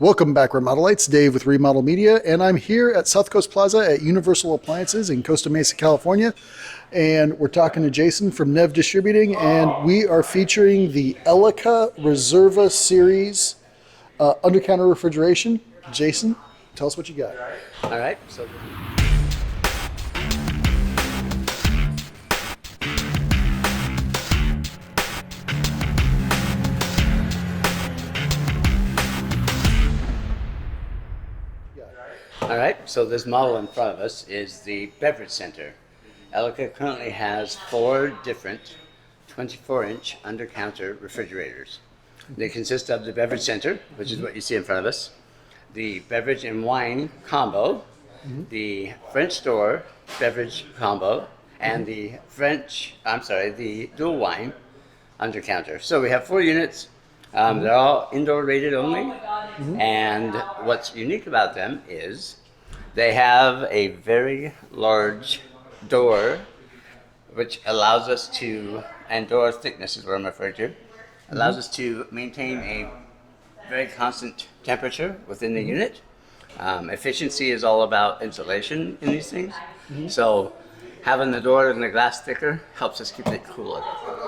Welcome back, Remodelites. Dave with Remodel Media, and I'm here at South Coast Plaza at Universal Appliances in Costa Mesa, California. And we're talking to Jason from Nev Distributing, and we are featuring the Elica Reserva Series undercounter refrigeration. Jason, tell us what you got. All right. So. All right, so this model in front of us is the Beverage Center. Elica currently has 4 different 24-inch under-counter refrigerators. They consist of the Beverage Center, which is what you see in front of us, the Beverage and Wine Combo, the French Door Beverage Combo, and the the Dual Wine under-counter. So we have 4 units. They're all indoor rated only, and what's unique about them is they have a very large door, which allows us to, and door thickness is what I'm referring to, allows us to maintain a very constant temperature within the unit. Efficiency is all about insulation in these things, so having the door and the glass thicker helps us keep it cooler.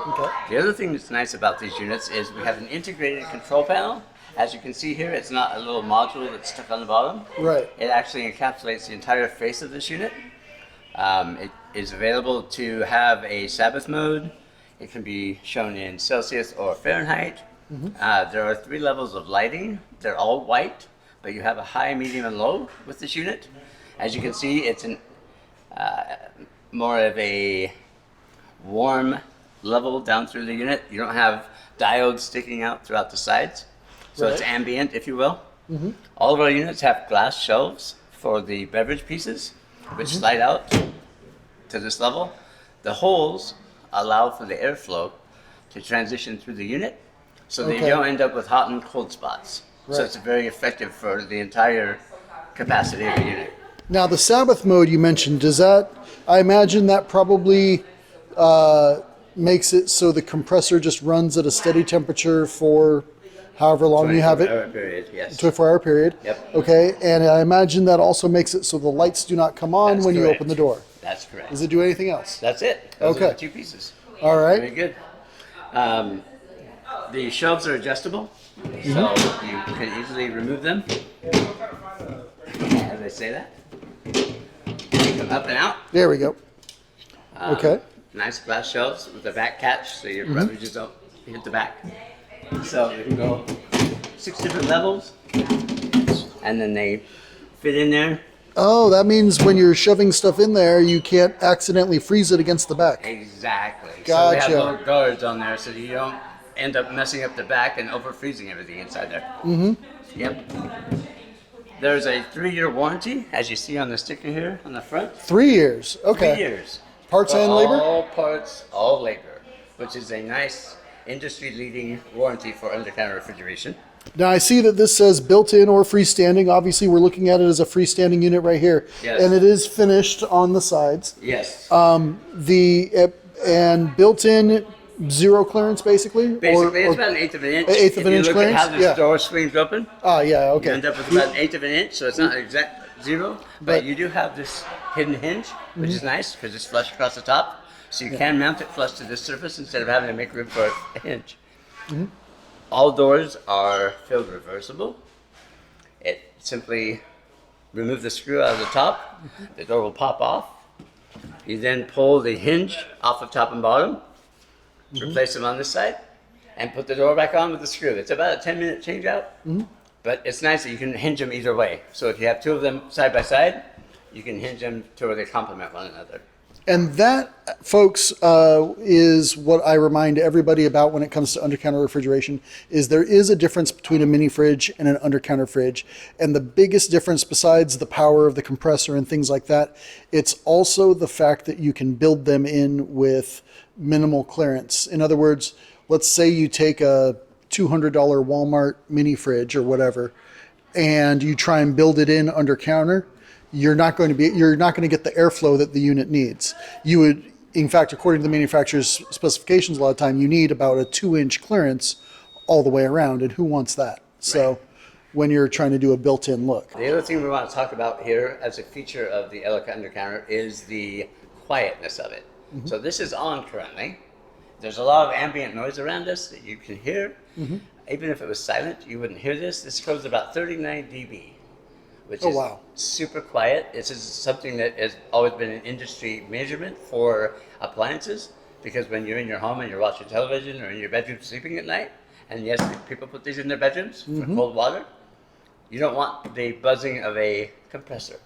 Okay. The other thing that's nice about these units is we have an integrated control panel. As you can see here, it's not a little module that's stuck on the bottom. Right. It actually encapsulates the entire face of this unit. It is available to have a Sabbath mode. It can be shown in Celsius or Fahrenheit. There are 3 levels of lighting. They're all white, but you have a high, medium, and low with this unit. As you can see, it's more of a warm level down through the unit. You don't have diodes sticking out throughout the sides. So it's ambient, if you will. All of our units have glass shelves for the beverage pieces, which slide out to this level. The holes allow for the airflow to transition through the unit so that you don't end up with hot and cold spots. So it's very effective for the entire capacity of the unit. Now, the Sabbath mode you mentioned, does that, I imagine that probably makes it so the compressor just runs at a steady temperature for however long you have it. 24-hour period, yes. 24-hour period. Yep. Okay, and I imagine that also makes it so the lights do not come on when you open the door. That's correct. Does it do anything else? That's it. Those are the 2 pieces. All right. Very good. The shelves are adjustable, so you can easily remove them. As I say that. Take them up and out. There we go. Okay. Nice glass shelves with a back catch so your beverages don't hit the back. So you can go 6 different levels, and then they fit in there. Oh, that means when you're shoving stuff in there, you can't accidentally freeze it against the back. Exactly. Gotcha. So we have little guards on there so you don't end up messing up the back and over freezing everything inside there. Yep. There's a 3-year warranty, as you see on the sticker here on the front. 3 years. Okay. 3 years. Parts and labor? All parts, all labor, which is a nice industry-leading warranty for under-counter refrigeration. Now, I see that this says built-in or freestanding. Obviously, we're looking at it as a freestanding unit right here. Yes. And it is finished on the sides. Yes. And built-in 0 clearance, basically? Basically, it's about an 1/8 of an inch. 1/8 of an inch If you look clearance? at how this door swings open, Yeah, okay. you end up with about an 1/8 of an inch, so it's not exact 0, but you do have this hidden hinge, which is nice because it's flush across the top. So you can mount it flush to this surface instead of having to make room for a hinge. All doors are filled reversible. It simply remove the screw out of the top. The door will pop off. You then pull the hinge off of top and bottom, replace them on this side, and put the door back on with the screw. It's about a 10-minute change out, but it's nice that you can hinge them either way. So if you have 2 of them side by side, you can hinge them to where they complement one another. And that, folks, is what I remind everybody about when it comes to undercounter refrigeration, is there is a difference between a mini fridge and an undercounter fridge. And the biggest difference, besides the power of the compressor and things like that, it's also the fact that you can build them in with minimal clearance. In other words, let's say you take a $200 Walmart mini fridge or whatever, and you try and build it in undercounter. You're not going to get the airflow that the unit needs. You would, in fact, according to the manufacturer's specifications, a lot of time you need about a 2-inch clearance all the way around, and who wants that? So when you're trying to do a built-in look. The other thing we want to talk about here as a feature of the Elica undercounter is the quietness of it. So this is on currently. There's a lot of ambient noise around us that you can hear. Even if it was silent, you wouldn't hear this. This goes about 39 dB, which is super quiet. This is something that has always been an industry measurement for appliances, because when you're in your home and you're watching television or in your bedroom sleeping at night, and yes, people put these in their bedrooms for cold water, you don't want the buzzing of a compressor.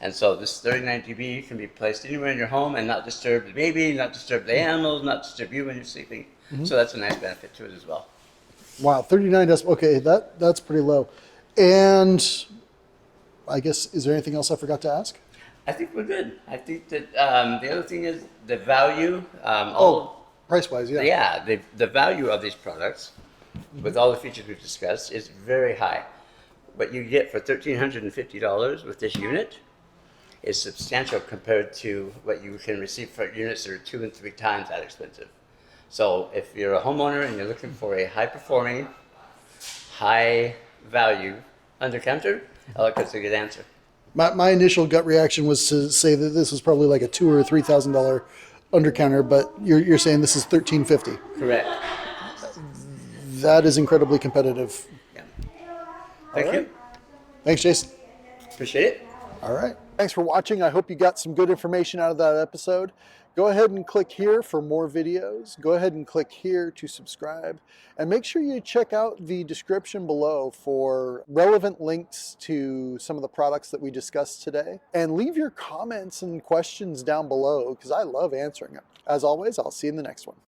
And so this 39 dB can be placed anywhere in your home and not disturb the baby, not disturb the animals, not disturb you when you're sleeping. So that's a nice benefit to it as well. Wow, 39 decibels. Okay, that's pretty low. And I guess, is there anything else I forgot to ask? I think we're good. I think that the other thing is the value. Price-wise, yeah. Yeah, the value of these products, with all the features we've discussed, is very high. What you get for $1,350 with this unit is substantial compared to what you can receive for units that are 2 and 3 times that expensive. So if you're a homeowner and you're looking for a high-performing, high-value undercounter, Elica's a good answer. My initial gut reaction was to say that this was probably like a $2,000 or $3,000 undercounter, but you're saying this is $1,350. Correct. That is incredibly competitive. Yeah. Thank you. Thanks, Jason. Appreciate it. All right. Thanks for watching. I hope you got some good information out of that episode. Go ahead and click here for more videos. Go ahead and click here to subscribe. And make sure you check out the description below for relevant links to some of the products that we discussed today. And leave your comments and questions down below, because I love answering them. As always, I'll see you in the next one.